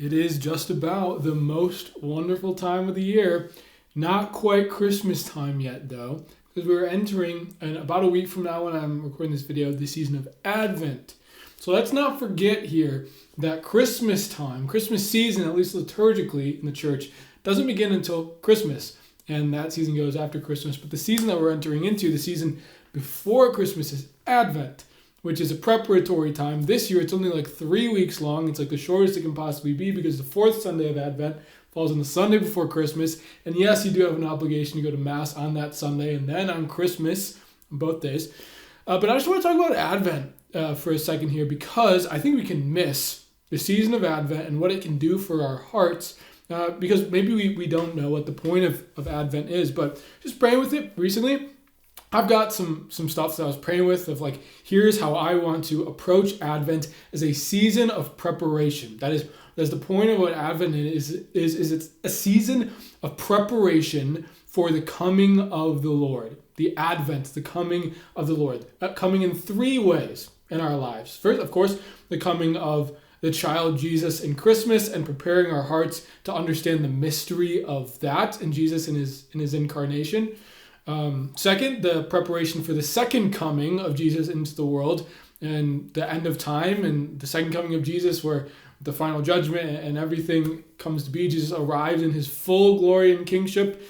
It is just about the most wonderful time of the year. Not quite Christmas time yet, though, because we're entering, in about a week from now when I'm recording this video, the season of Advent. So let's not forget here that Christmas time, Christmas season, at least liturgically in the church, doesn't begin until Christmas. And that season goes after Christmas. But the season that we're entering into, the season before Christmas, is Advent, which is a preparatory time. This year, it's only like 3 weeks long. It's like the shortest it can possibly be because the fourth Sunday of Advent falls on the Sunday before Christmas. And yes, you do have an obligation to go to Mass on that Sunday and then on Christmas, both days. But I just want to talk about Advent for a second here, because I think we can miss the season of Advent and what it can do for our hearts, because maybe we don't know what the point of Advent is. But just praying with it recently, I've got some stuff that I was praying with of like, here's how I want to approach Advent as a season of preparation. That's the point of what Advent is it's a season of preparation for the coming of the Lord. The Advent, the coming of the Lord, coming in three ways in our lives. First, of course, the coming of the child Jesus in Christmas and preparing our hearts to understand the mystery of that and Jesus in his incarnation. Second, the preparation for the second coming of Jesus into the world and the end of time and the second coming of Jesus, where the final judgment and everything comes to be. Jesus arrives in his full glory and kingship.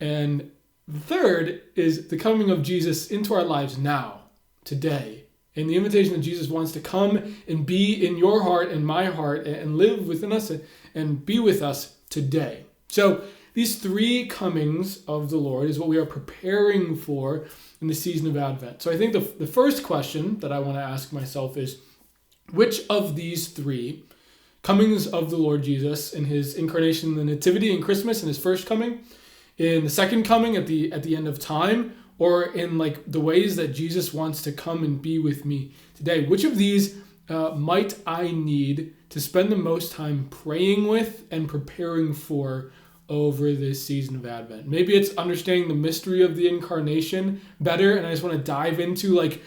And the third is the coming of Jesus into our lives now, today, and the invitation that Jesus wants to come and be in your heart and my heart and live within us and be with us today. So these three comings of the Lord is what we are preparing for in the season of Advent. So I think the first question that I want to ask myself is, which of these three comings of the Lord Jesus in his incarnation, the nativity and Christmas, and his first coming, in the second coming at the end of time, or in like the ways that Jesus wants to come and be with me today, which of these might I need to spend the most time praying with and preparing for over this season of Advent? Maybe it's understanding the mystery of the incarnation better, and I just want to dive into like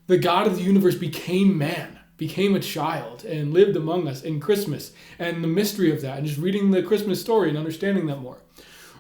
the God of the universe became man, became a child, and lived among us in Christmas, and the mystery of that, and just reading the Christmas story and understanding that more.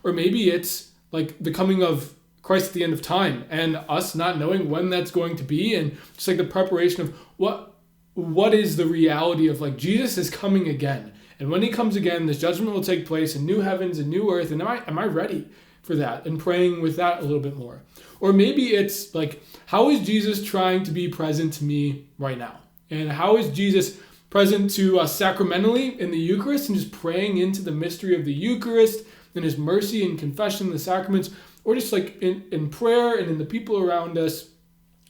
Or maybe it's like the coming of Christ at the end of time and us not knowing when that's going to be, and just like the preparation of what is the reality of like Jesus is coming again. And when he comes again, this judgment will take place in new heavens and new earth. And am I ready for that? And praying with that a little bit more. Or maybe it's like, how is Jesus trying to be present to me right now? And how is Jesus present to us sacramentally in the Eucharist, and just praying into the mystery of the Eucharist and his mercy and confession, the sacraments, or just like in prayer and in the people around us?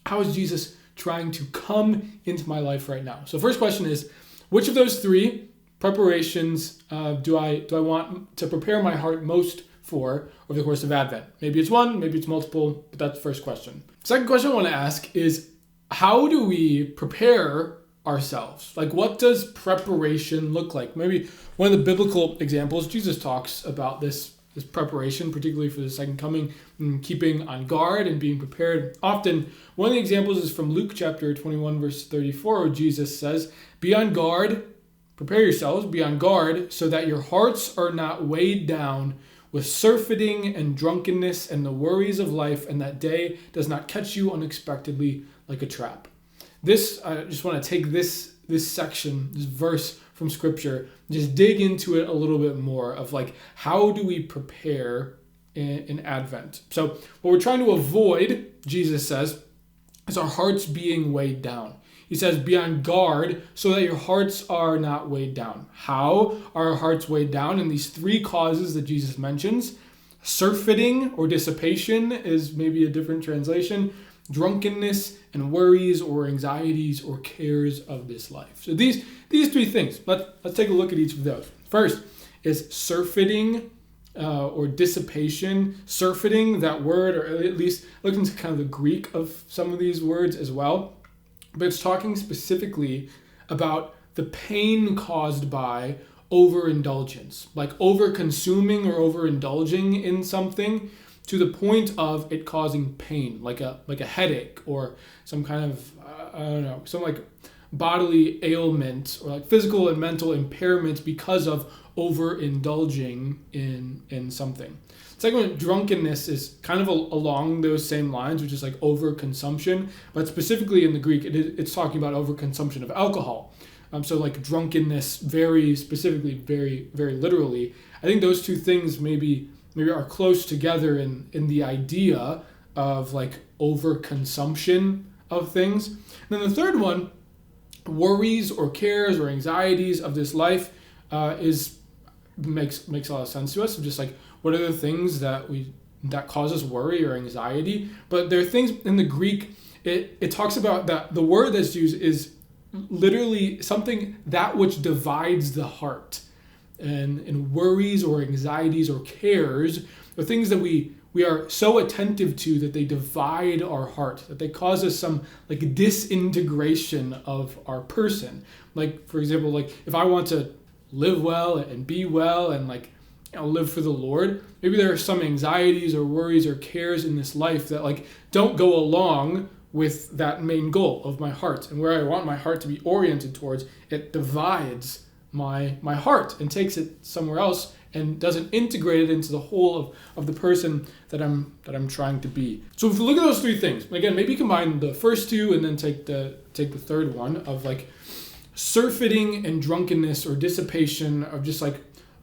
How is Jesus trying to come into my life right now? So first question is, which of those three preparations do I want to prepare my heart most for over the course of Advent? Maybe it's one, maybe it's multiple, but that's the first question. Second question I want to ask is, how do we prepare ourselves? Like, what does preparation look like? Maybe one of the biblical examples, Jesus talks about this preparation, particularly for the second coming, and keeping on guard and being prepared. Often, one of the examples is from Luke chapter 21, verse 34, where Jesus says, "Be on guard, prepare yourselves, be on guard, so that your hearts are not weighed down with surfeiting and drunkenness and the worries of life, and that day does not catch you unexpectedly like a trap." I just want to take this section, this verse from Scripture, just dig into it a little bit more of like, how do we prepare in Advent? So what we're trying to avoid, Jesus says, is our hearts being weighed down. He says, be on guard so that your hearts are not weighed down. How are our hearts weighed down? In these three causes that Jesus mentions: surfeiting or dissipation is maybe a different translation, drunkenness, and worries or anxieties or cares of this life. So these three things, let's take a look at each of those. First is surfeiting or dissipation. Surfeiting, that word, or at least look into kind of the Greek of some of these words as well. But it's talking specifically about the pain caused by overindulgence, like over-consuming or overindulging in something to the point of it causing pain, like a headache or some kind of, some like bodily ailment or like physical and mental impairment because of overindulging in something. Second one, drunkenness, is kind of along those same lines, which is like overconsumption, but specifically in the Greek, it's talking about overconsumption of alcohol. So like drunkenness, very specifically, very, very literally. I think those two things maybe are close together in the idea of like overconsumption of things. And then the third one, worries or cares or anxieties of this life, makes a lot of sense to us. Just like, what are the things that cause us worry or anxiety? But there are things in the Greek, it talks about that the word that's used is literally something that which divides the heart. And worries or anxieties or cares are things that we are so attentive to that they divide our heart, that they cause us some like disintegration of our person. Like, for example, like if I want to live well and be well and like, you know, live for the Lord, maybe there are some anxieties or worries or cares in this life that like don't go along with that main goal of my heart, and where I want my heart to be oriented towards, it divides my heart and takes it somewhere else and doesn't integrate it into the whole of the person that I'm trying to be. So if you look at those three things, again, maybe combine the first two and then take the third one of like surfeiting and drunkenness or dissipation, of just like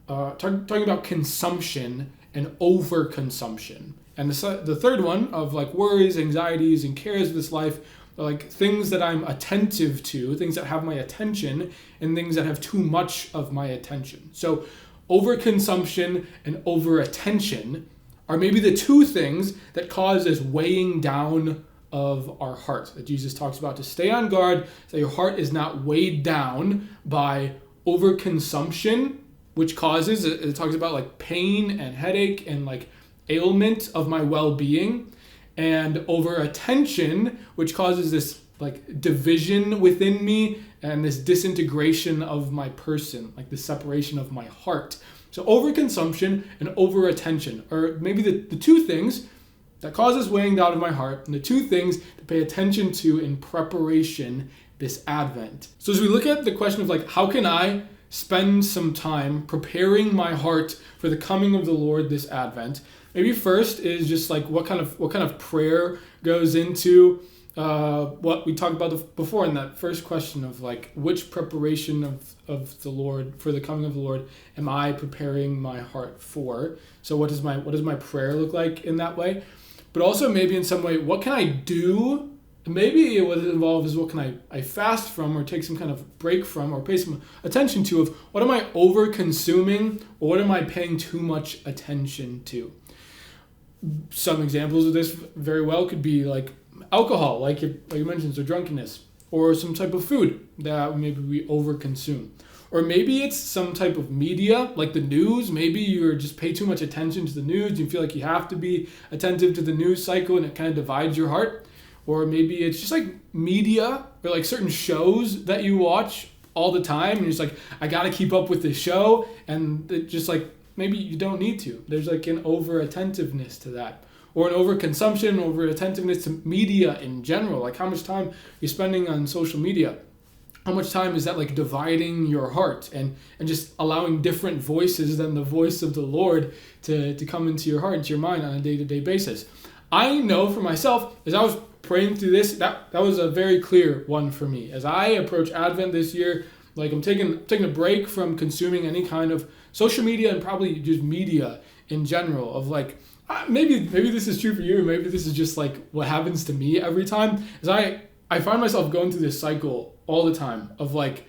talking about consumption and overconsumption. And the third one of like worries, anxieties, and cares of this life are like things that I'm attentive to, things that have my attention, and things that have too much of my attention. So overconsumption and overattention are maybe the two things that cause this weighing down of our heart that Jesus talks about, to stay on guard so your heart is not weighed down by overconsumption, which causes, it talks about like pain and headache and like ailment of my well-being, and over attention, which causes this like division within me and this disintegration of my person, like the separation of my heart. So overconsumption and over attention are maybe the two things that causes weighing down of my heart, and the two things to pay attention to in preparation this Advent. So as we look at the question of like, how can I spend some time preparing my heart for the coming of the Lord this Advent? Maybe first is just like what kind of prayer goes into what we talked about before in that first question of like, which preparation of the Lord for the coming of the Lord am I preparing my heart for? So what does my prayer look like in that way? But also maybe in some way, what can I do? Maybe what it involves is what can I fast from, or take some kind of break from, or pay some attention to, of what am I over consuming, or what am I paying too much attention to? Some examples of this very well could be like alcohol, like you mentioned, so drunkenness, or some type of food that maybe we overconsume. Or maybe it's some type of media, like the news. Maybe you just pay too much attention to the news. You feel like you have to be attentive to the news cycle, and it kind of divides your heart. Or maybe it's just like media, or like certain shows that you watch all the time, and you're just like, I got to keep up with this show, and it just like, maybe you don't need to. There's like an over-attentiveness to that. Or an over-consumption, over-attentiveness to media in general. Like how much time you're spending on social media. How much time is that like dividing your heart and just allowing different voices than the voice of the Lord to come into your heart, into your mind on a day-to-day basis? I know for myself, as I was praying through this, that was a very clear one for me. As I approach Advent this year, like I'm taking a break from consuming any kind of social media, and probably just media in general, of like, maybe this is true for you, or maybe this is just like what happens to me every time, is I find myself going through this cycle all the time of like,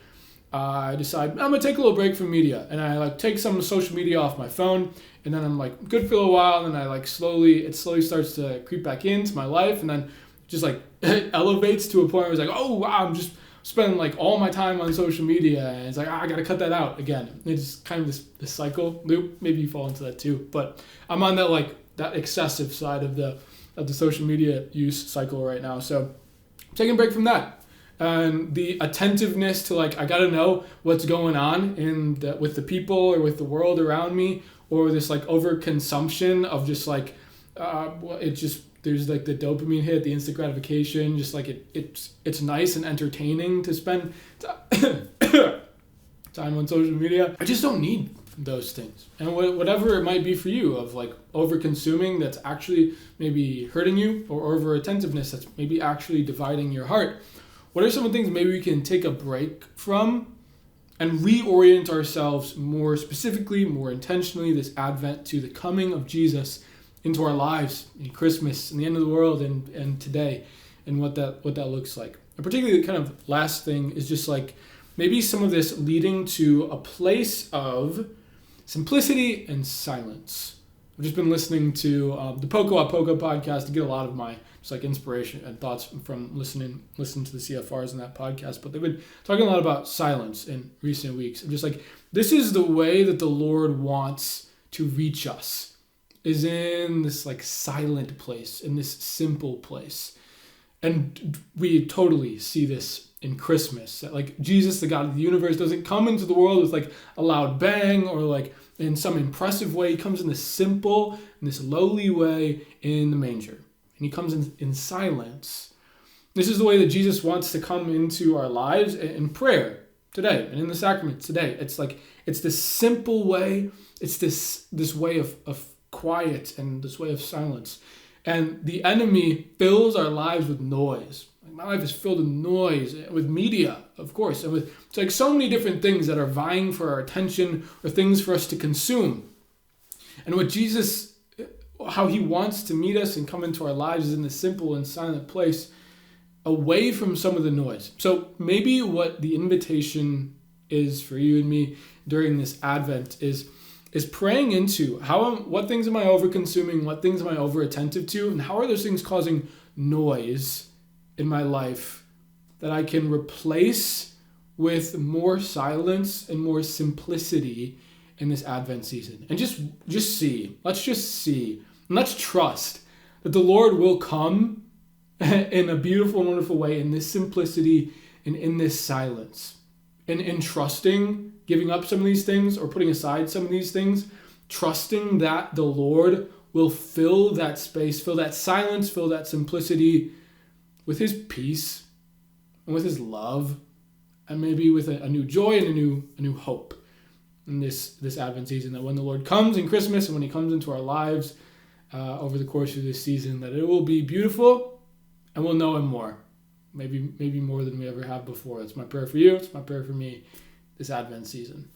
I decide I'm gonna take a little break from media, and I like take some social media off my phone, and then I'm like good for a little while, and then I like it slowly starts to creep back into my life, and then just like elevates to a point where it's like, oh wow, I'm just spending like all my time on social media, and it's like, I gotta cut that out again. It's kind of this cycle loop. Maybe you fall into that too, but I'm on that excessive side of the social media use cycle right now. So I'm taking a break from that. And the attentiveness to like, I gotta know what's going on with the people or with the world around me, or this like overconsumption of just like, it's just there's like the dopamine hit, the instant gratification, just like it's nice and entertaining to spend time on social media. I just don't need those things. And whatever it might be for you, of like over consuming that's actually maybe hurting you, or over attentiveness that's maybe actually dividing your heart. What are some of the things maybe we can take a break from and reorient ourselves more specifically, more intentionally this Advent to the coming of Jesus into our lives in Christmas and the end of the world and today, and what that looks like. And particularly the kind of last thing is just like maybe some of this leading to a place of simplicity and silence. I've just been listening to the Poco a Poco podcast to get a lot of my just like inspiration and thoughts from listening to the CFRs in that podcast. But they've been talking a lot about silence in recent weeks. And just like, this is the way that the Lord wants to reach us, is in this like silent place, in this simple place. And we totally see this in Christmas, that like Jesus, the God of the universe, doesn't come into the world with like a loud bang or like in some impressive way. He comes in this simple, in this lowly way in the manger. And he comes in silence. This is the way that Jesus wants to come into our lives in prayer today and in the sacraments today. It's like, it's this simple way. It's this way of quiet and this way of silence. And the enemy fills our lives with noise. Like, my life is filled with noise, with media, of course, and with it's like so many different things that are vying for our attention or things for us to consume. And what Jesus, how he wants to meet us and come into our lives is in this simple and silent place, away from some of the noise. So maybe what the invitation is for you and me during this Advent is praying into what things am I over consuming, what things am I over attentive to, and how are those things causing noise in my life that I can replace with more silence and more simplicity in this Advent season. And just see, let's just see, and let's trust that the Lord will come in a beautiful and wonderful way in this simplicity and in this silence. And in trusting, giving up some of these things or putting aside some of these things, trusting that the Lord will fill that space, fill that silence, fill that simplicity with his peace and with his love, and maybe with a new joy and a new hope in this Advent season, that when the Lord comes in Christmas and when he comes into our lives over the course of this season, that it will be beautiful and we'll know him more. Maybe more than we ever have before. It's my prayer for you. It's my prayer for me this Advent season.